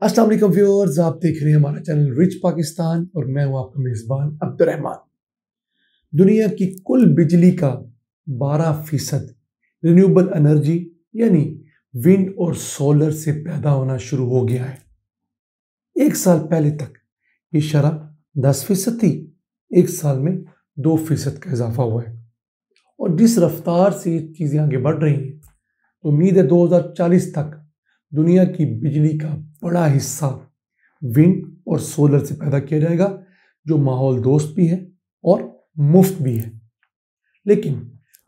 अस्सलाम वालेकुम व्यूअर्स, आप देख रहे हैं हमारा चैनल रिच पाकिस्तान और मैं हूं आपका मेजबान अब्दुर्रहमान। दुनिया की कुल बिजली का 12% रिन्यूएबल एनर्जी यानी विंड और सोलर से पैदा होना शुरू हो गया है। एक साल पहले तक ये शरह 10% थी, एक साल में 2% का इजाफा हुआ है। और जिस रफ्तार से ये चीज़ें आगे बढ़ रही हैं तो उम्मीद है 2040 तक दुनिया की बिजली का बड़ा हिस्सा विंड और सोलर से पैदा किया जाएगा, जो माहौल दोस्त भी है और मुफ्त भी है। लेकिन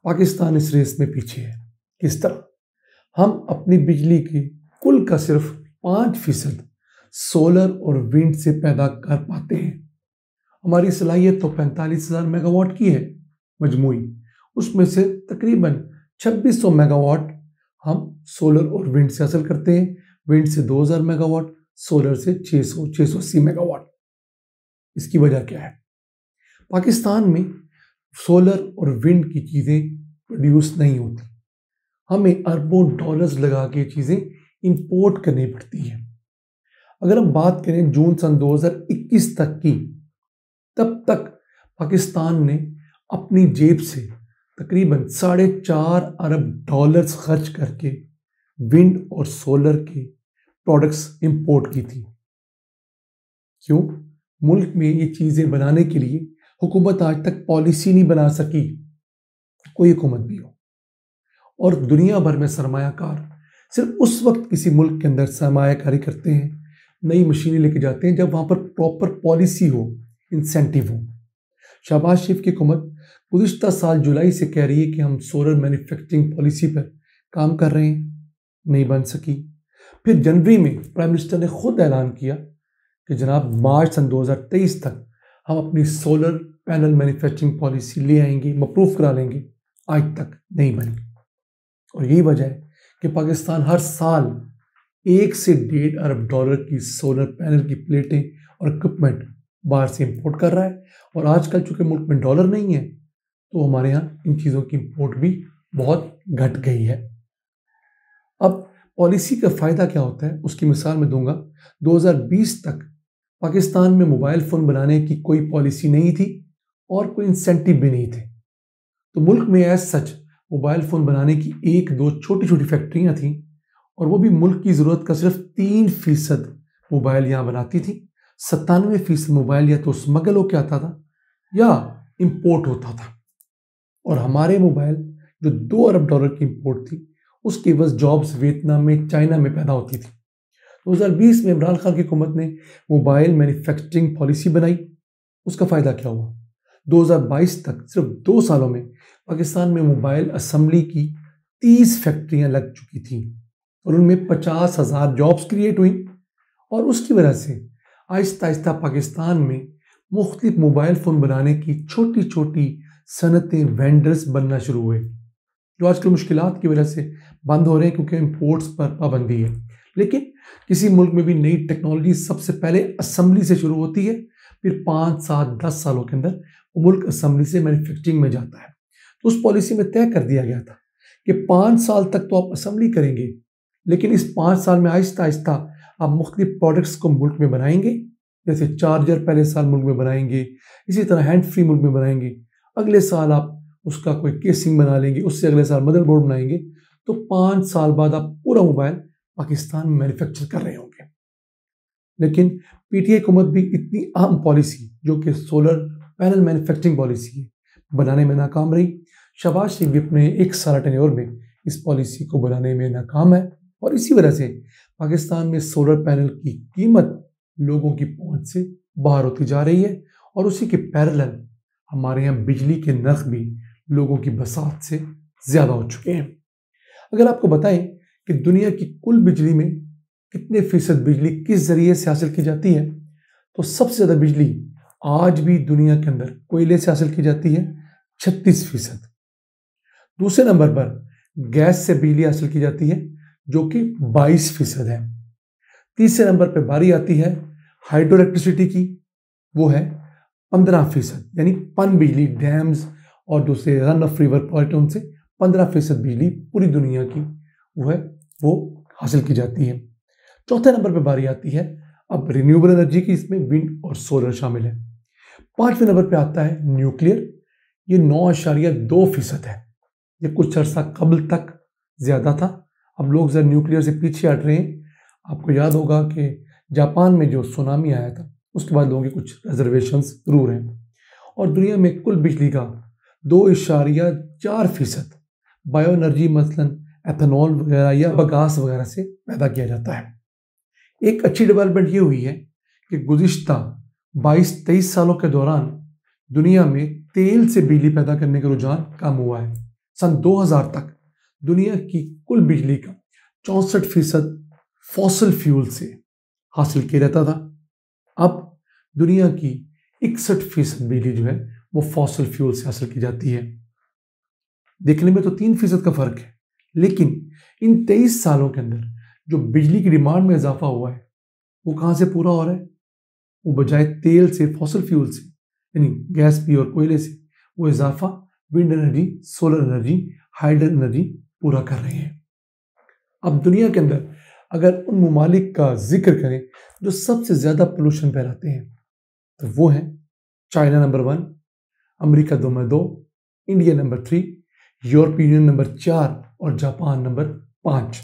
पाकिस्तान इस रेस में पीछे है। किस तरह? हम अपनी बिजली के कुल का सिर्फ 5% सोलर और विंड से पैदा कर पाते हैं। हमारी सलाहियत तो 45,000 मेगावाट की है मजमूई, उसमें से तकरीबन 2600 मेगावाट हम सोलर और विंड से हासिल करते हैं। विंड से 2000 मेगावाट, सोलर से 680 मेगावाट। इसकी वजह क्या है? पाकिस्तान में सोलर और विंड की चीज़ें प्रोड्यूस नहीं होती, हमें अरबों डॉलर्स लगा के चीज़ें इंपोर्ट करनी पड़ती हैं। अगर हम बात करें जून सन 2021 तक की, तब तक पाकिस्तान ने अपनी जेब से तकरीबन 4.5 अरब डॉलर्स खर्च करके विंड और सोलर के प्रोडक्ट्स इंपोर्ट की थी। क्यों? मुल्क में ये चीज़ें बनाने के लिए हुकूमत आज तक पॉलिसी नहीं बना सकी, कोई हुकूमत भी हो। और दुनिया भर में सरमायाकार सिर्फ उस वक्त किसी मुल्क के अंदर सरमायाकारी करते हैं, नई मशीनें लेके जाते हैं, जब वहाँ पर प्रॉपर पॉलिसी हो, इंसेंटिव हो। शहबाज शरीफ की हुकूमत गुज़िश्ता साल जुलाई से कह रही है कि हम सोलर मैन्युफैक्चरिंग पॉलिसी पर काम कर रहे हैं, नहीं बन सकी। फिर जनवरी में प्राइम मिनिस्टर ने खुद ऐलान किया कि जनाब मार्च सन 2023 तक हम अपनी सोलर पैनल मैन्युफैक्चरिंग पॉलिसी ले आएंगे, अप्रूव करा लेंगे। आज तक नहीं बनी। और यही वजह है कि पाकिस्तान हर साल 1 से 1.5 अरब डॉलर की सोलर पैनल की प्लेटें और इक्विपमेंट बाहर से इंपोर्ट कर रहा है। और आजकल चूंकि मुल्क में डॉलर नहीं है तो हमारे यहाँ इन चीज़ों की इंपोर्ट भी बहुत घट गई है। अब पॉलिसी का फ़ायदा क्या होता है उसकी मिसाल मैं दूंगा। 2020 तक पाकिस्तान में मोबाइल फ़ोन बनाने की कोई पॉलिसी नहीं थी और कोई इंसेंटिव भी नहीं थे। तो मुल्क में एज सच मोबाइल फ़ोन बनाने की 1-2 छोटी छोटी फैक्ट्रियाँ थीं, और वो भी मुल्क की ज़रूरत का सिर्फ 3% मोबाइल यहाँ बनाती थी। 97% मोबाइल या तो स्मगल होकर आता था या इम्पोर्ट होता था। और हमारे मोबाइल जो 2 अरब डॉलर की इंपोर्ट थी, उसकी बस जॉब्स वियतनाम में, चाइना में पैदा होती थी। 2020 में इमरान खान की हुकूमत ने मोबाइल मैन्युफैक्चरिंग पॉलिसी बनाई। उसका फ़ायदा क्या हुआ? 2022 तक सिर्फ 2 सालों में पाकिस्तान में मोबाइल असेंबली की 30 फैक्ट्रियां लग चुकी थी और उनमें 50,000 जॉब्स क्रिएट हुई। और उसकी वजह से आहिस्ता आहिस्ता पाकिस्तान में मुख्तलिफ मोबाइल फ़ोन बनाने की छोटी छोटी सनतें, वेंडर्स बनना शुरू हुए, जो आजकल मुश्किलात की वजह से बंद हो रहे हैं क्योंकि इंपोर्ट्स पर पाबंदी है। लेकिन किसी मुल्क में भी नई टेक्नोलॉजी सबसे पहले असेंबली से शुरू होती है, फिर 5, 7, 10 सालों के अंदर वो मुल्क असेंबली से मैन्युफैक्चरिंग में जाता है। तो उस पॉलिसी में तय कर दिया गया था कि 5 साल तक तो आप असेंबली करेंगे, लेकिन इस 5 साल में आहिस्ता आहिस्ता आप मुख्तलिफ प्रोडक्ट्स को मुल्क में बनाएंगे। जैसे चार्जर पहले साल मुल्क में बनाएंगे, इसी तरह हैंड फ्री मुल्क में बनाएंगे, अगले साल आप उसका कोई केसिंग बना लेंगे, उससे अगले साल मदरबोर्ड बनाएंगे। तो 5 साल बाद आप पूरा मोबाइल पाकिस्तान में मैन्युफैक्चर कर रहे होंगे। लेकिन पीटीआई हुकूमत भी इतनी अहम पॉलिसी जो कि सोलर पैनल मैन्युफैक्चरिंग पॉलिसी है, बनाने में नाकाम रही। शहबाज शरीफ भी अपने 1 साल टेन्योर में इस पॉलिसी को बनाने में नाकाम है, और इसी वजह से पाकिस्तान में सोलर पैनल की कीमत लोगों की पहुंच से बाहर होती जा रही है। और उसी के पैरेलल हमारे यहाँ बिजली के नर्ख भी लोगों की बसात से ज़्यादा हो चुके हैं। अगर आपको बताएं कि दुनिया की कुल बिजली में कितने फीसद बिजली किस ज़रिए से हासिल की जाती है, तो सबसे ज़्यादा बिजली आज भी दुनिया के अंदर कोयले से हासिल की जाती है, 36%। दूसरे नंबर पर गैस से बिजली हासिल की जाती है जो कि 22% है। तीसरे नंबर पर बारी आती है हाइड्रो इलेक्ट्रिसिटी की, वो है 15%, यानी पन बिजली, डैम्स और दूसरे रन ऑफ रिवर प्रोजेक्ट, उनसे 15% बिजली पूरी दुनिया की वो हासिल की जाती है। चौथे नंबर पर बारी आती है अब रिन्यूएबल एनर्जी की, इसमें विंड और सोलर शामिल है। पांचवें नंबर पे आता है न्यूक्लियर, ये 9.2% है। ये कुछ अर्सा कबल तक ज्यादा था, अब लोग जरा न्यूक्लियर से पीछे हट रहे हैं। आपको याद होगा कि जापान में जो सुनामी आया था उसके बाद लोगों के कुछ रिजर्वेशंस जरूर हैं। और दुनिया में कुल बिजली का 2.4% बायो एनर्जी मसलन एथेनॉल वगैरह या बगास वगैरह से पैदा किया जाता है। एक अच्छी डेवलपमेंट ये हुई है कि गुज़िश्ता 22-23 सालों के दौरान दुनिया में तेल से बिजली पैदा करने का रुझान कम हुआ है। सन 2000 तक दुनिया की कुल बिजली का 64% फॉसिल फ्यूल से हासिल किया जाता था। अब दुनिया की 61% बिजली जो है वो फॉसिल फ्यूल से हासिल की जाती है। देखने में तो 3% का फर्क है, लेकिन इन 23 सालों के अंदर जो बिजली की डिमांड में इजाफा हुआ है वो कहाँ से पूरा हो रहा है? वो बजाय तेल से, फॉसिल फ्यूल से, यानी गैस भी और कोयले से, वो इजाफा wind energy, solar energy, hydro energy पूरा कर रहे हैं। अब दुनिया के अंदर अगर उन ममालिक का जिक्र करें जो सबसे ज्यादा पोल्यूशन फैलाते हैं तो वो है China number 1, America number 2, India number 3, यूरोपीय यूनियन नंबर 4 और जापान नंबर 5।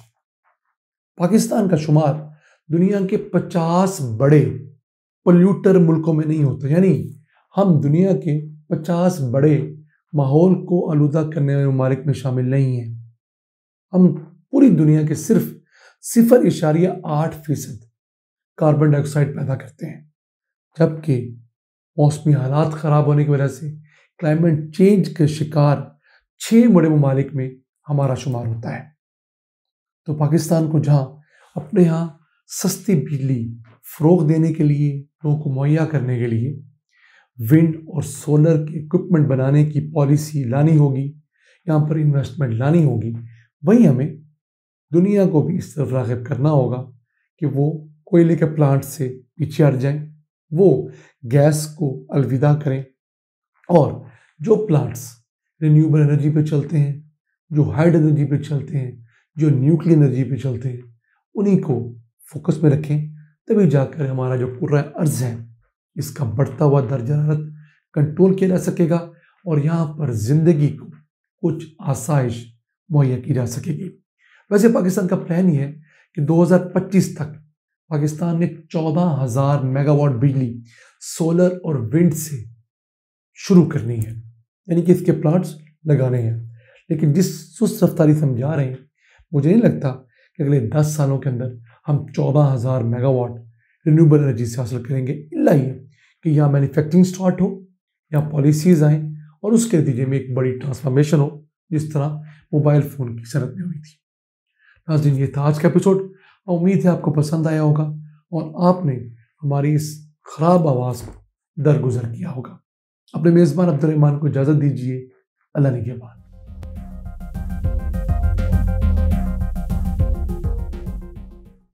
पाकिस्तान का शुमार दुनिया के 50 बड़े पोल्यूटर मुल्कों में नहीं होता, यानी हम दुनिया के 50 बड़े माहौल को आलूदा करने वाले ममालिक में शामिल नहीं हैं। हम पूरी दुनिया के सिर्फ 0.8% कार्बन डाइऑक्साइड पैदा करते हैं, जबकि मौसमी हालात खराब होने की वजह से क्लाइमेट चेंज के शिकार 6 बड़े ममालिक में हमारा शुमार होता है। तो पाकिस्तान को जहां अपने यहाँ सस्ती बिजली फरोग देने के लिए, लोगों को मुहैया करने के लिए विंड और सोलर के इक्विपमेंट बनाने की पॉलिसी लानी होगी, यहाँ पर इन्वेस्टमेंट लानी होगी, वहीं हमें दुनिया को भी इस तरफ राग़िब करना होगा कि वो कोयले के प्लांट से पीछे हट जाएं, वो गैस को अलविदा करें और जो प्लांट्स रिन्यूएबल एनर्जी पे चलते हैं, जो हाइड्रो एनर्जी पे चलते हैं, जो न्यूक्लियर एनर्जी पे चलते हैं, उन्हीं को फोकस में रखें। तभी जाकर हमारा जो पूरा अर्ज है इसका बढ़ता हुआ दर्जा हरारत कंट्रोल किया जा सकेगा और यहाँ पर जिंदगी को कुछ आसाइश मुहैया की जा सकेगी। वैसे पाकिस्तान का प्लान ये है कि 2025 तक पाकिस्तान ने 14,000 मेगावाट बिजली सोलर और विंड से शुरू करनी है, यानी कि इसके प्लांट्स लगाने हैं। लेकिन जिस सुस्त रफ्तारी से हम जा रहे हैं, मुझे नहीं लगता कि अगले 10 सालों के अंदर हम 14,000 मेगावाट रिन्यूएबल एनर्जी से हासिल करेंगे, इल्ला ये कि यहाँ मैन्युफैक्चरिंग स्टार्ट हो, यहाँ पॉलिसीज आएँ और उसके नतीजे में एक बड़ी ट्रांसफॉर्मेशन हो, जिस तरह मोबाइल फ़ोन की सनत में हुई थी। नाज़रीन, ये था आज का एपिसोड। उम्मीद है आपको पसंद आया होगा और आपने हमारी इस खराब आवाज़ को दरगुजर किया होगा। अपने मेज़बान अब्दुल रहमान को इजाज़त दीजिए। अल्लाह निगहबान।